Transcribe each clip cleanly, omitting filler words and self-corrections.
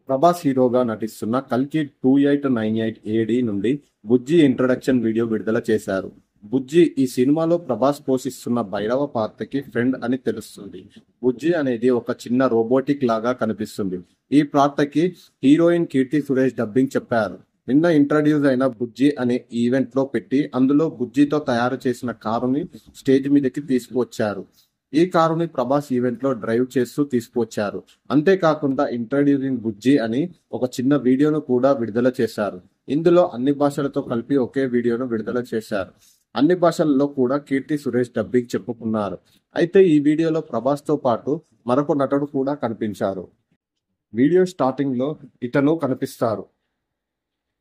ప్రభాస్ హీరోగా నటిస్తున్న కల్కి 2898 ఏడి నుండి బుజ్జి ఇంట్రడక్షన్ వీడియో విడుదల చేశారు. బుజ్జి ఈ సినిమాలో ప్రభాస్ పోషిస్తున్న భైరవ పాత్రకి ఫ్రెండ్ అని తెలుస్తుంది. బుజ్జి అనేది ఒక చిన్న రోబోటిక్ లాగా కనిపిస్తుంది. ఈ పాత్రకి హీరోయిన్ కీర్తి సురేష్ డబ్బింగ్ చెప్పారు. నిన్న ఇంట్రడ్యూస్ అయిన బుజ్జి అనే ఈవెంట్ లో పెట్టి అందులో బుజ్జితో తయారు చేసిన కారుని స్టేజ్ మీదకి తీసుకువచ్చారు. ఈ కారుని ప్రభాస్ ఈవెంట్ లో డ్రైవ్ చేస్తూ తీసుకువచ్చారు. అంతేకాకుండా ఇంట్రడ్యూసింగ్ బుజ్జి అని ఒక చిన్న వీడియోను కూడా విడుదల చేశారు. ఇందులో అన్ని భాషలతో కలిపి ఒకే వీడియోను విడుదల చేశారు. అన్ని భాషల్లో కూడా కీర్తి సురేష్ డబ్బింగ్ చెప్పుకున్నారు. అయితే ఈ వీడియోలో ప్రభాస్ తో పాటు మరొక నటుడు కూడా కనిపించారు. వీడియో స్టార్టింగ్ లో ఇతను కనిపిస్తారు.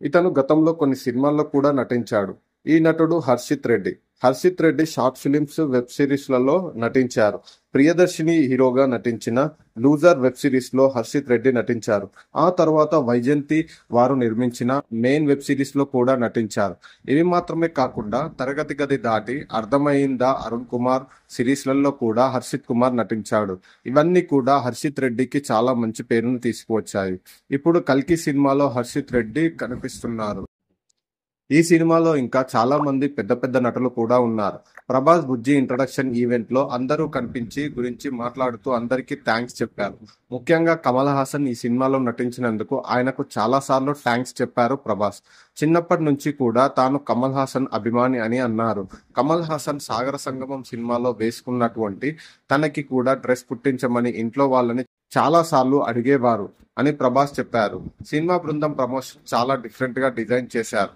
ఇతను గతంలో కొన్ని సినిమాల్లో కూడా నటించాడు. ఈ నటుడు Harshith Reddy. Harshith Reddy short films, web సిరీస్లలో నటించారు. ప్రియదర్శిని హీరోగా నటించిన లూజర్ వెబ్ సిరీస్ లో హర్షిత్ రెడ్డి నటించారు. ఆ తర్వాత వైజయంతి వారు నిర్మించిన మెయిన్ వెబ్ సిరీస్ లో కూడా నటించారు. ఇవి మాత్రమే కాకుండా తరగతి గది దాటి, అర్థమైందా, అరుణ్ కుమార్ సిరీస్లలో కూడా హర్షిత్ కుమార్ నటించాడు. ఇవన్నీ కూడా హర్షిత్ రెడ్డికి చాలా మంచి పేరును తీసుకువచ్చాయి. ఇప్పుడు కల్కి సినిమాలో హర్షిత్ రెడ్డి కనిపిస్తున్నారు. ఈ సినిమాలో ఇంకా చాలా మంది పెద్ద పెద్ద నటులు కూడా ఉన్నారు. ప్రభాస్ బుజ్జి ఇంట్రడక్షన్ ఈవెంట్ లో అందరూ కనిపించి గురించి మాట్లాడుతూ అందరికీ థ్యాంక్స్ చెప్పారు. ముఖ్యంగా కమల్ హాసన్ ఈ సినిమాలో నటించినందుకు ఆయనకు చాలా సార్లు థ్యాంక్స్ చెప్పారు ప్రభాస్. చిన్నప్పటి నుంచి కూడా తాను కమల్ హాసన్ అభిమాని అని అన్నారు. కమల్ హాసన్ సాగర సంగమం సినిమాలో వేసుకున్నటువంటి తనకి కూడా డ్రెస్ కుట్టించమని ఇంట్లో వాళ్ళని చాలా సార్లు అడిగేవారు అని ప్రభాస్ చెప్పారు. సినిమా బృందం ప్రమోషన్ చాలా డిఫరెంట్ గా డిజైన్ చేశారు.